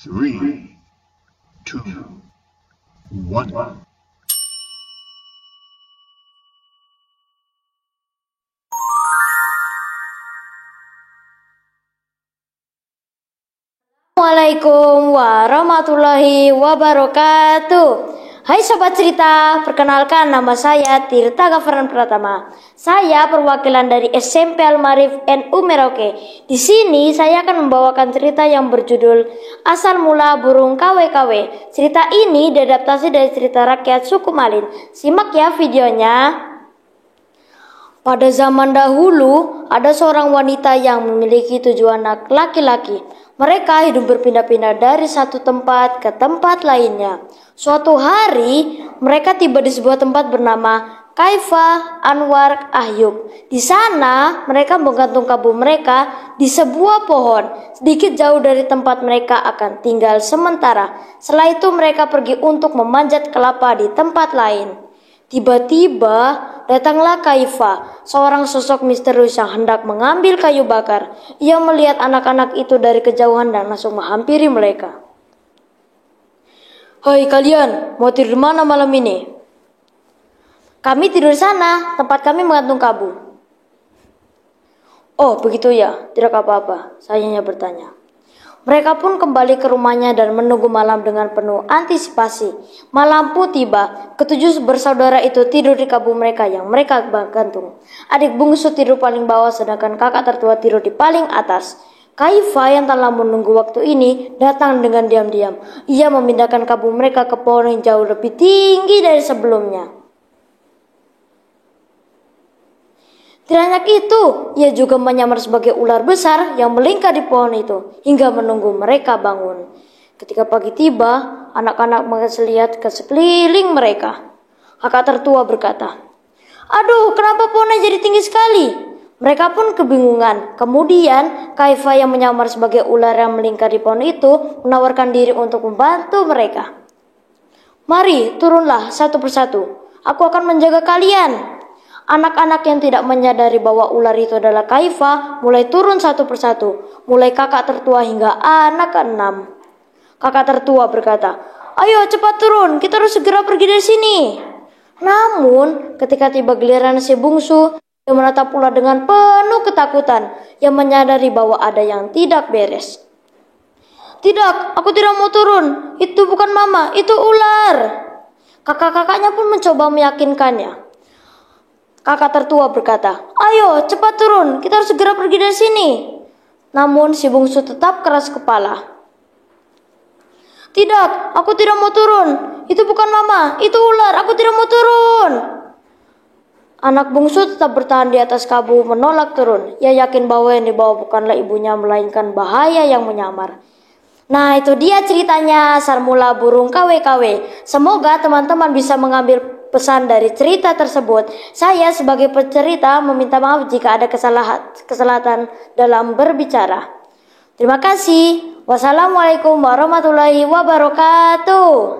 Three, two, one. Assalamualaikum warahmatullahi wabarakatuh. Hai Sobat Cerita, perkenalkan nama saya Tirta Gafaran Pratama. Saya perwakilan dari SMP Al-Marif NU Merauke. Di sini saya akan membawakan cerita yang berjudul Asal Mula Burung KW-KW. Cerita ini diadaptasi dari cerita rakyat suku Malin. Simak ya videonya. Pada zaman dahulu, ada seorang wanita yang memiliki 7 anak laki-laki. Mereka hidup berpindah-pindah dari satu tempat ke tempat lainnya. Suatu hari, mereka tiba di sebuah tempat bernama Kaifa Anwar Ahyub. Di sana, mereka menggantung kabu mereka di sebuah pohon, sedikit jauh dari tempat mereka akan tinggal sementara. Setelah itu, mereka pergi untuk memanjat kelapa di tempat lain. Tiba-tiba datanglah Kaifa, seorang sosok misterius yang hendak mengambil kayu bakar. Ia melihat anak-anak itu dari kejauhan dan langsung menghampiri mereka. "Hai kalian, mau tidur mana malam ini?" "Kami tidur di sana, tempat kami menggantung kabu." "Oh begitu ya, tidak apa-apa," sayanya bertanya. Mereka pun kembali ke rumahnya dan menunggu malam dengan penuh antisipasi. Malam pun tiba. Ketujuh bersaudara itu tidur di kabu mereka yang mereka gantung. Adik bungsu tidur paling bawah sedangkan kakak tertua tidur di paling atas. Kaifa yang telah menunggu waktu ini datang dengan diam-diam. Ia memindahkan kabu mereka ke pohon yang jauh lebih tinggi dari sebelumnya. Tidak hanya itu, ia juga menyamar sebagai ular besar yang melingkar di pohon itu hingga menunggu mereka bangun. Ketika pagi tiba, anak-anak melihat ke sekeliling mereka. Kakak tertua berkata, "Aduh, kenapa pohonnya jadi tinggi sekali?" Mereka pun kebingungan. Kemudian, Kaifa yang menyamar sebagai ular yang melingkar di pohon itu menawarkan diri untuk membantu mereka. "Mari, turunlah satu persatu. Aku akan menjaga kalian." Anak-anak yang tidak menyadari bahwa ular itu adalah Kaifa mulai turun satu persatu, mulai kakak tertua hingga anak ke-6. Kakak tertua berkata, "Ayo cepat turun, kita harus segera pergi dari sini." Namun, ketika tiba giliran si bungsu, dia menatap ular dengan penuh ketakutan, yang menyadari bahwa ada yang tidak beres. "Tidak, aku tidak mau turun. Itu bukan mama, itu ular." Kakak-kakaknya pun mencoba meyakinkannya. Kakak tertua berkata, "Ayo cepat turun, kita harus segera pergi dari sini." Namun si bungsu tetap keras kepala. "Tidak, aku tidak mau turun. Itu bukan mama, itu ular, aku tidak mau turun." Anak bungsu tetap bertahan di atas kabu menolak turun. Ia yakin bahwa yang dibawa bukanlah ibunya melainkan bahaya yang menyamar. Nah itu dia ceritanya, asal mula burung KW-KW. Semoga teman-teman bisa mengambil pesan dari cerita tersebut. Saya sebagai pencerita meminta maaf jika ada kesalahan dalam berbicara. Terima kasih. Wassalamualaikum warahmatullahi wabarakatuh.